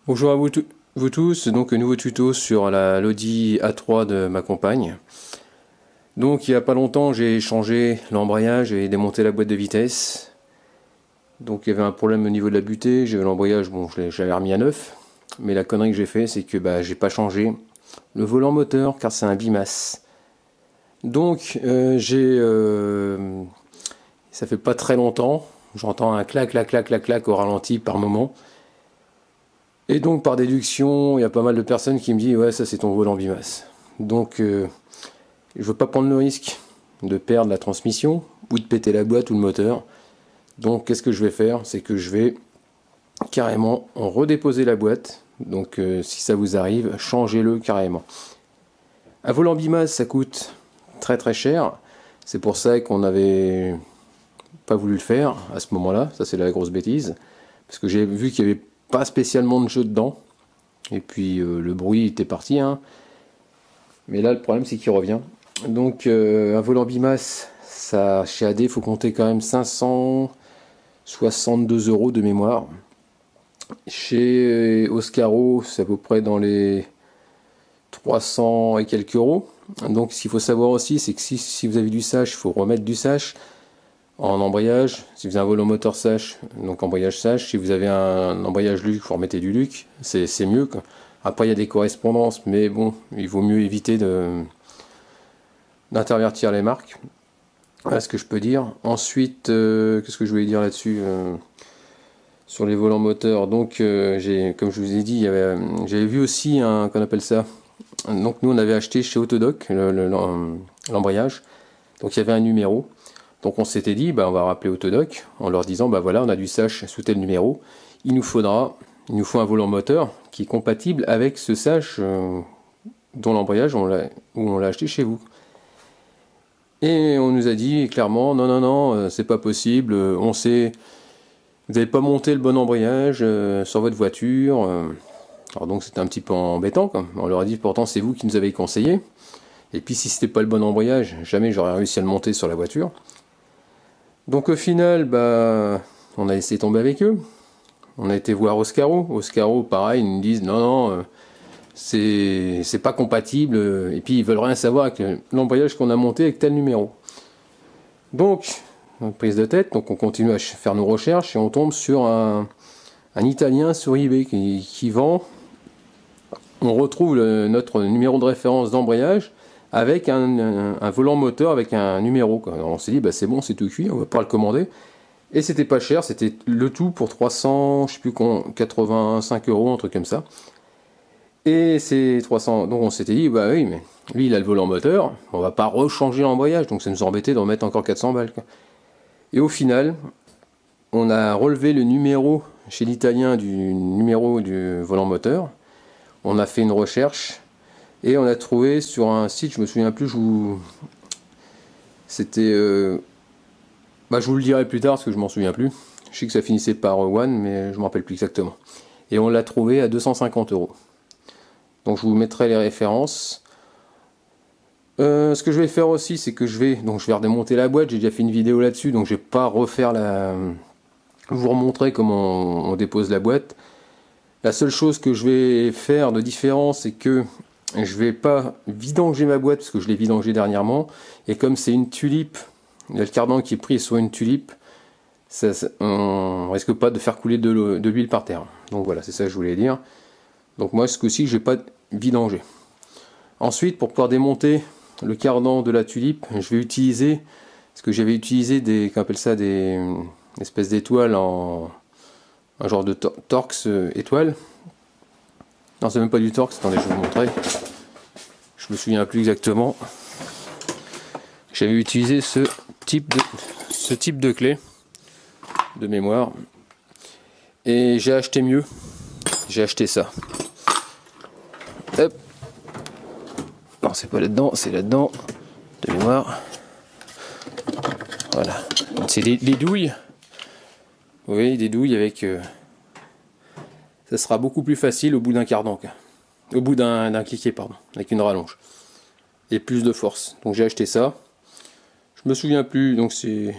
Bonjour à vous tous, donc un nouveau tuto sur la l'Audi A3 de ma compagne. Donc il n'y a pas longtemps j'ai changé l'embrayage et démonté la boîte de vitesse. Donc il y avait un problème au niveau de la butée, j'ai l'embrayage, bon j'avais remis à neuf. Mais la connerie que j'ai fait c'est que j'ai pas changé le volant moteur car c'est un bimasse. Donc ça fait pas très longtemps, j'entends un clac clac clac clac clac au ralenti par moment. Et donc par déduction, il y a pas mal de personnes qui me disent ouais ça c'est ton volant bimasse. Donc je veux pas prendre le risque de perdre la transmission ou de péter la boîte ou le moteur. Donc qu'est-ce que je vais faire? C'est que je vais carrément redéposer la boîte. Donc si ça vous arrive, changez-le carrément. Un volant bimasse ça coûte très très cher. C'est pour ça qu'on n'avait pas voulu le faire à ce moment-là. Ça c'est la grosse bêtise. Parce que j'ai vu qu'il y avait pas spécialement de jeu dedans. Et puis le bruit était parti. Hein. Mais là, le problème, c'est qu'il revient. Donc, un volant bimasse, ça, chez AD, il faut compter quand même 562 € de mémoire. Chez Oscaro, c'est à peu près dans les 300 et quelques euros. Donc, ce qu'il faut savoir aussi, c'est que si vous avez du sash, il faut remettre du sash en embrayage. Si vous avez un volant moteur sash, donc embrayage sash. Si vous avez un embrayage luc, vous remettez du luc. C'est mieux, quoi. Après, il y a des correspondances, mais bon, il vaut mieux éviter d'intervertir les marques. Voilà ce que je peux dire. Ensuite, qu'est-ce que je voulais dire là-dessus sur les volants moteurs. Donc, comme je vous ai dit, j'avais vu aussi qu'on appelle ça. Donc, nous, on avait acheté chez Autodoc l'embrayage. Donc, il y avait un numéro. Donc, on s'était dit, on va rappeler Autodoc en leur disant, voilà, on a du sash sous tel numéro. Il nous faut un volant moteur qui est compatible avec ce sash dont l'embrayage où on l'a acheté chez vous. Et on nous a dit clairement non, c'est pas possible, on sait, vous n'avez pas monté le bon embrayage sur votre voiture. Alors donc c'était un petit peu embêtant, quoi. On leur a dit pourtant c'est vous qui nous avez conseillé. Et puis si c'était pas le bon embrayage, jamais j'aurais réussi à le monter sur la voiture. Donc au final, on a laissé tomber avec eux. On a été voir Oscaro. Oscaro, pareil, ils nous disent non, c'est pas compatible. Et puis ils veulent rien savoir avec l'embrayage qu'on a monté avec tel numéro. Donc, prise de tête. Donc on continue à faire nos recherches et on tombe sur un Italien sur eBay qui vend. On retrouve notre numéro de référence d'embrayage avec un volant moteur avec un numéro, quoi. Alors on s'est dit c'est bon, c'est tout cuit, on va pas le commander. Et c'était pas cher, c'était le tout pour 300, je sais plus 85 €, un truc comme ça. Et c'est 300, donc on s'était dit, oui, mais lui il a le volant moteur, on va pas rechanger l'embrayage, donc ça nous embêtait d'en mettre encore 400 balles, quoi. Et au final, on a relevé le numéro chez l'Italien du numéro du volant moteur, on a fait une recherche, et on a trouvé sur un site, je me souviens plus, c'était... je vous le dirai plus tard parce que je m'en souviens plus. Je sais que ça finissait par One, mais je me rappelle plus exactement. Et on l'a trouvé à 250 €. Donc je vous mettrai les références. Ce que je vais faire aussi, c'est que je vais redémonter la boîte. J'ai déjà fait une vidéo là-dessus, donc je vais pas refaire vous remontrer comment on dépose la boîte. La seule chose que je vais faire de différent, c'est que je vais pas vidanger ma boîte parce que je l'ai vidangée dernièrement. Et comme c'est une tulipe, il y a le cardan qui est pris sur une tulipe, on risque pas de faire couler de l'huile par terre. Donc voilà, c'est ça que je voulais dire. Donc moi, ce coup-ci, je vais pas vidanger. Ensuite, pour pouvoir démonter le cardan de la tulipe, je vais utiliser, parce que j'avais utilisé qu'on appelle ça des espèces d'étoiles un genre de Torx étoile. Non, c'est même pas du Torx, attendez, je vais vous montrer. Je me souviens plus exactement. J'avais utilisé ce type de clé de mémoire et j'ai acheté mieux. J'ai acheté ça. Hop. Non, c'est pas là-dedans, c'est là-dedans de mémoire. Voilà. C'est des douilles. Oui, des douilles avec. Ça sera beaucoup plus facile au bout d'un cardan, au bout d'un cliquet, pardon, avec une rallonge et plus de force. Donc j'ai acheté ça. Je me souviens plus, donc c'est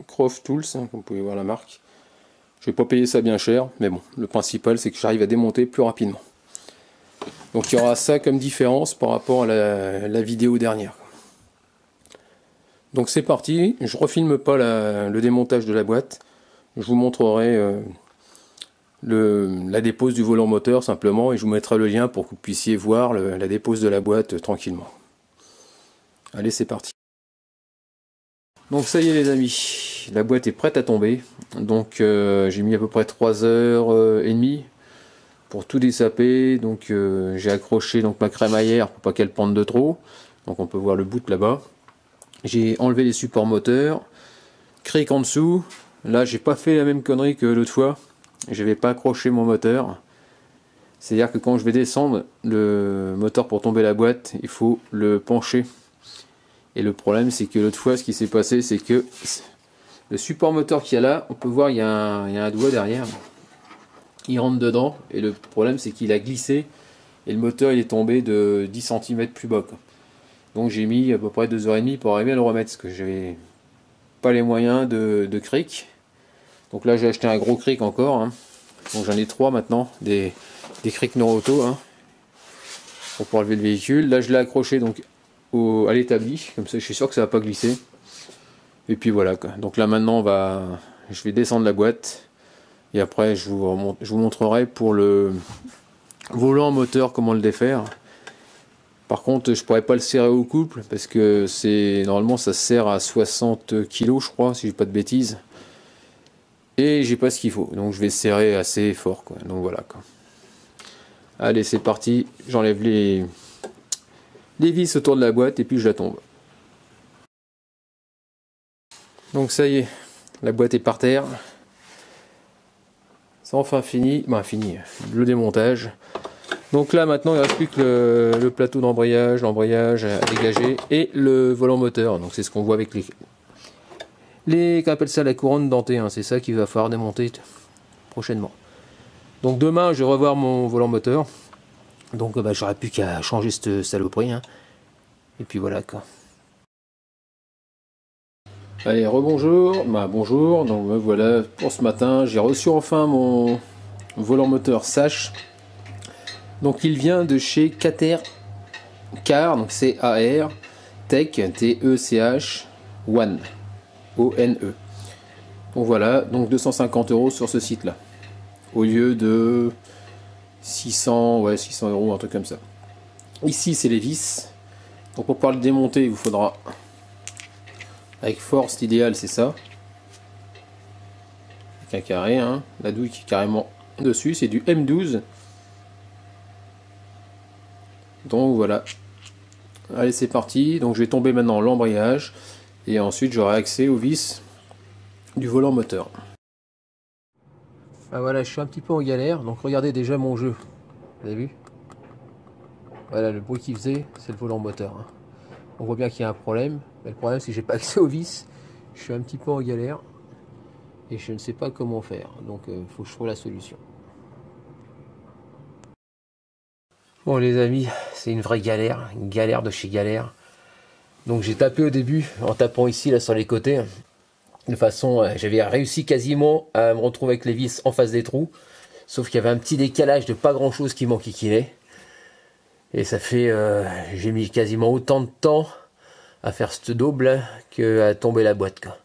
Croft Tools, hein, vous pouvez voir la marque. Je vais pas payer ça bien cher, mais bon, le principal c'est que j'arrive à démonter plus rapidement. Donc il y aura ça comme différence par rapport à la vidéo dernière. Donc c'est parti, je refilme pas le démontage de la boîte. Je vous montrerai la dépose du volant moteur simplement, et je vous mettrai le lien pour que vous puissiez voir la dépose de la boîte tranquillement. Allez, c'est parti. Donc ça y est les amis, la boîte est prête à tomber. Donc j'ai mis à peu près 3h30 pour tout dessaper. Donc j'ai accroché donc ma crémaillère pour pas qu'elle pende de trop. Donc on peut voir le bout là-bas. J'ai enlevé les supports moteurs, cric en dessous. Là j'ai pas fait la même connerie que l'autre fois. Je vais pas accrocher mon moteur. C'est-à-dire que quand je vais descendre le moteur pour tomber la boîte, il faut le pencher. Et le problème c'est que l'autre fois ce qui s'est passé c'est que le support moteur qu'il y a là, on peut voir il y a un doigt derrière. Il rentre dedans et le problème c'est qu'il a glissé et le moteur il est tombé de 10 cm plus bas, quoi. Donc j'ai mis à peu près 2h30 pour arriver à le remettre parce que j'avais pas les moyens de cric. Donc là j'ai acheté un gros cric encore, hein. Donc j'en ai 3 maintenant, des crics Noroto, hein, pour pouvoir lever le véhicule. Là je l'ai accroché donc à l'établi, comme ça je suis sûr que ça va pas glisser. Et puis voilà quoi. Donc là maintenant je vais descendre la boîte et après je vous montrerai pour le volant moteur comment le défaire. Par contre je pourrais pas le serrer au couple parce que normalement ça sert à 60 kg je crois si j'ai pas de bêtises. Et j'ai pas ce qu'il faut, donc je vais serrer assez fort quoi. Donc voilà quoi. Allez c'est parti, j'enlève les vis autour de la boîte et puis je la tombe. Donc ça y est, la boîte est par terre. C'est enfin fini, fini le démontage. Donc là maintenant il ne reste plus que le plateau d'embrayage, l'embrayage à dégager et le volant moteur. Donc c'est ce qu'on voit avec qu'on appelle ça la couronne dentée, hein. C'est ça qu'il va falloir démonter prochainement. Donc demain je vais revoir mon volant moteur. Donc j'aurais plus qu'à changer cette saloperie, hein. Et puis voilà quoi. Allez, rebonjour, bonjour, donc me voilà pour ce matin, j'ai reçu enfin mon volant moteur Sash. Donc il vient de chez Cater Car, donc c'est AR Tech, T-E-C-H, One, O-N-E. Donc voilà, donc 250 € sur ce site là, au lieu de 600, ouais 600 €, un truc comme ça. Ici c'est les vis, donc pour pouvoir le démonter il vous faudra, avec force, l'idéal c'est ça, avec un carré, hein. La douille qui est carrément dessus, c'est du M12. Donc voilà, allez c'est parti. Donc je vais tomber maintenant l'embrayage et ensuite j'aurai accès aux vis du volant moteur. Ah voilà, je suis un petit peu en galère, donc regardez déjà mon jeu, vous avez vu? Voilà le bruit qu'il faisait, c'est le volant moteur, hein. On voit bien qu'il y a un problème, mais le problème c'est que j'ai pas accès aux vis, je suis un petit peu en galère et je ne sais pas comment faire, donc il faut que je trouve la solution. Bon les amis, c'est une vraie galère, une galère de chez galère. Donc j'ai tapé au début, en tapant ici là sur les côtés, de façon, j'avais réussi quasiment à me retrouver avec les vis en face des trous, sauf qu'il y avait un petit décalage de pas grand chose qui m'enquiquinait. Et ça fait, j'ai mis quasiment autant de temps à faire ce double qu'à tomber la boîte, quoi.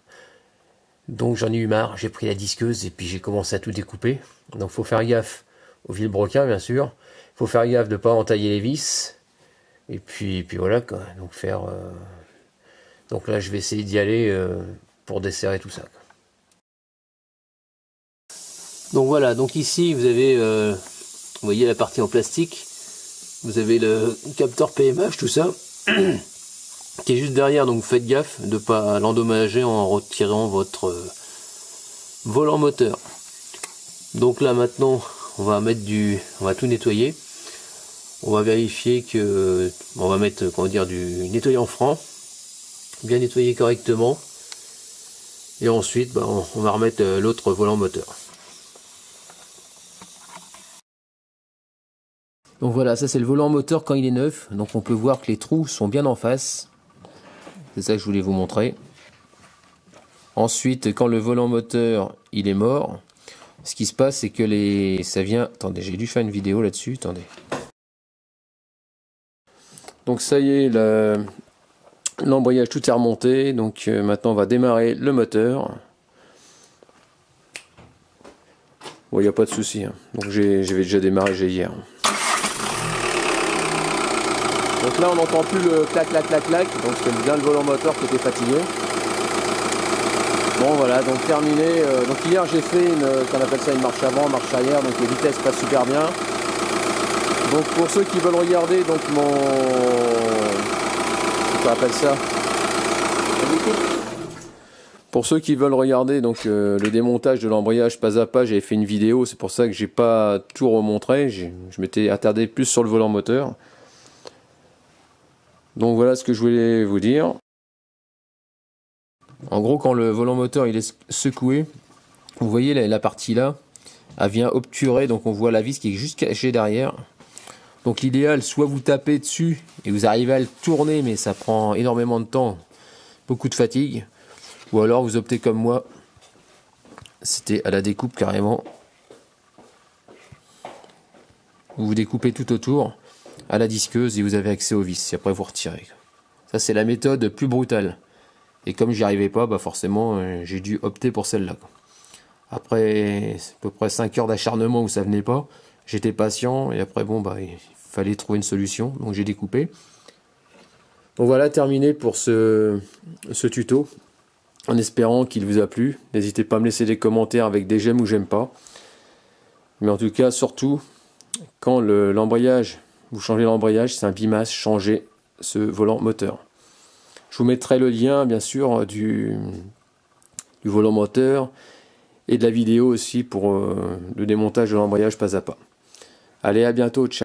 Donc j'en ai eu marre, j'ai pris la disqueuse et puis j'ai commencé à tout découper. Donc faut faire gaffe au vilebrequin bien sûr. Faut faire gaffe de ne pas entailler les vis. Et puis voilà quoi. Donc donc là je vais essayer d'y aller pour desserrer tout ça, quoi. Donc voilà, donc ici vous avez, vous voyez la partie en plastique. Vous avez le capteur PMH, tout ça, qui est juste derrière, donc faites gaffe de ne pas l'endommager en retirant votre volant moteur. Donc là maintenant, on va tout nettoyer. On va vérifier que, on va mettre, comment dire, du nettoyant franc, bien nettoyer correctement. Et ensuite, on va remettre l'autre volant moteur. Donc voilà, ça c'est le volant moteur quand il est neuf. Donc on peut voir que les trous sont bien en face. C'est ça que je voulais vous montrer. Ensuite, quand le volant moteur il est mort, ce qui se passe, c'est que ça vient... Attendez, j'ai dû faire une vidéo là-dessus, attendez. Donc ça y est, l'embrayage tout est remonté, donc maintenant on va démarrer le moteur. Bon, il n'y a pas de souci, hein. Donc j'avais déjà démarré hier. Donc là on n'entend plus le clac clac clac clac, donc c'était bien le volant moteur qui était fatigué. Bon voilà, donc terminé. Donc hier j'ai fait qu'on appelle ça une marche avant, marche arrière, donc les vitesses passent super bien. Donc pour ceux qui veulent regarder donc qu'on appelle ça. Pour ceux qui veulent regarder donc le démontage de l'embrayage pas à pas, j'avais fait une vidéo, c'est pour ça que j'ai pas tout remontré, je m'étais attardé plus sur le volant moteur. Donc voilà ce que je voulais vous dire. En gros, quand le volant moteur il est secoué, vous voyez la partie là, elle vient obturer, donc on voit la vis qui est juste cachée derrière. Donc l'idéal, soit vous tapez dessus et vous arrivez à le tourner, mais ça prend énormément de temps, beaucoup de fatigue. Ou alors vous optez comme moi, c'était à la découpe carrément. Vous découpez tout autour à la disqueuse et vous avez accès aux vis. Et après vous retirez. Ça c'est la méthode plus brutale. Et comme j'y arrivais pas, bah forcément j'ai dû opter pour celle-là. Après à peu près 5 heures d'acharnement où ça venait pas, j'étais patient et après bon bah il fallait trouver une solution, donc j'ai découpé. Donc voilà, terminé pour ce tuto. En espérant qu'il vous a plu. N'hésitez pas à me laisser des commentaires avec des j'aime ou j'aime pas. Mais en tout cas, surtout, quand l'embrayage, vous changez l'embrayage, c'est un bimas, changez ce volant moteur. Je vous mettrai le lien, bien sûr, du volant moteur et de la vidéo aussi pour le démontage de l'embrayage pas à pas. Allez, à bientôt, ciao!